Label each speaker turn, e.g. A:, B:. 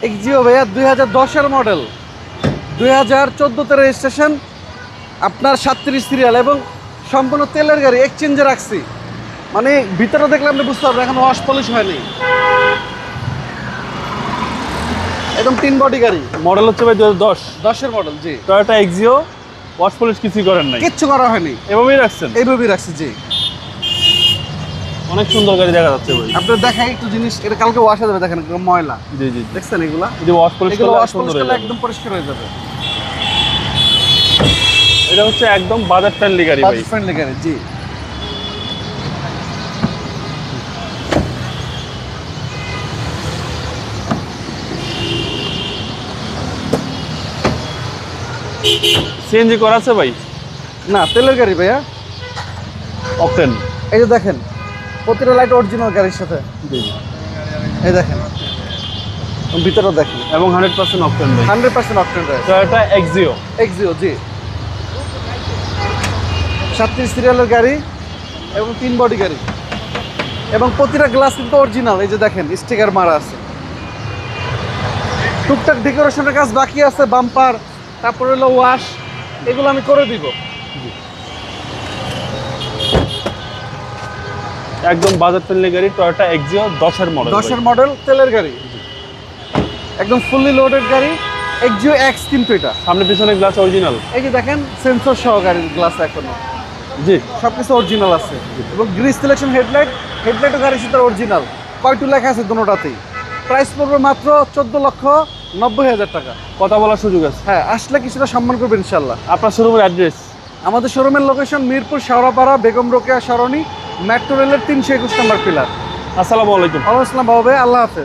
A: Axio ভাইয়া 2010-এর model, 2014-তে registration, আপনার 37 serial এবং সম্পূর্ণ তেলের গাড়ি, এক্সচেঞ্জে রাখছি। মানে ভিতরে দেখলে আপনি বুঝতে পারবেন এখন ওয়াশ পলিশ হয়নি, একদম 3 বডি গাড়ি।
B: মডেল হচ্ছে ভাই 2010,
A: 10-এর মডেল, জি।
B: টয়োটা এক্সিও, ওয়াশ পলিশ কিছুই করেন নাই,
A: কিচ্ছু করা হয়নি,
B: এভাবেই রাখছেন?
A: এইভাবেই রাখছি, জি।
B: অনেক সুন্দর গাড়ি দেখা যাচ্ছে ভাই।
A: আপনার দেখাই একটু জিনিস, এটা কালকে ওয়াশ হয়ে যাবে, দেখেন একদম ময়লা,
B: জি জি,
A: দেখছেন এগুলা?
B: যদি ওয়াশ পলিশ
A: এগুলো
B: করলে
A: ওয়াশ
B: সুন্দর
A: পলিশ
B: হয়ে
A: করলে
B: যাবে।
A: একদম পরিষ্কার হয়ে যাবে।
B: এটা হচ্ছে একদম বাজার ফ্রেন্ডলি গাড়ি ভাই।
A: বাজেট ফ্রেন্ডলি গাড়ি, জি।
B: সিএনজি করা আছে ভাই?
A: না, তেলের গাড়ি ভাইয়া।
B: অকটেন।
A: এই যে দেখেন প্রতিটা লাইট অরিজিনাল গাড়ির সাথে,
B: জি।
A: এই দেখেন ভিতরে দেখেন,
B: এবং 100% অকটেন ভাই।
A: 100% অকটেন রয়েছে।
B: Toyota Axio.
A: এক্সিও, জি। 37 সিরিয়ালের গাড়ি এবং 3 বডি গাড়ি এবং প্রতিটা গ্লাস কিন্তু অরিজিনাল। এই যে দেখেন স্টিকার মারা আছে। টুকটাক ডেকোরেশনের কাজ বাকি আছে, বাম্পার, তারপরে হলো ওয়াশ, এগুলো আমি করে দিব।
B: একদম বাজার ফ্রেন্ডলি গাড়ি, টয়োটা এক্সিও 10-এর মডেল।
A: 10-এর মডেল, তেলের গাড়ি, একদম ফুললি লোডেড গাড়ি। এক্সিও এক্স কিন্তু এটা।
B: সামনে পিছনে গ্লাস অরিজিনাল।
A: এই যে দেখেন সেন্সর সহ গাড়ির গ্লাস এখনো,
B: জি।
A: সবকিছু অরিজিনাল আছে এবং গ্রিস সিলেকশন হেডলাইটও গাড়ির সাথে অরিজিনাল। কয়টু লেখা আছে দুটোটাতেই। প্রাইস পড়বে মাত্র 14,90,000 টাকা।
B: কথা বলার সুযোগ আছে।
A: হ্যাঁ, আসলে কিছুটা সম্মান করবেন ইনশাল্লাহ।
B: আপনার শোরুমের অ্যাড্রেস?
A: আমাদের শোরুমের লোকেশন মিরপুর শেওড়াপাড়া, বেগম রোকেয়া সরণি, মেট্রো রেলের 321 নম্বর পিলার।
B: আসসালামু আলাইকুম।
A: ওয়ালাইকুম আসসালাম বাবা ভাই, আল্লাহ হাফেজ।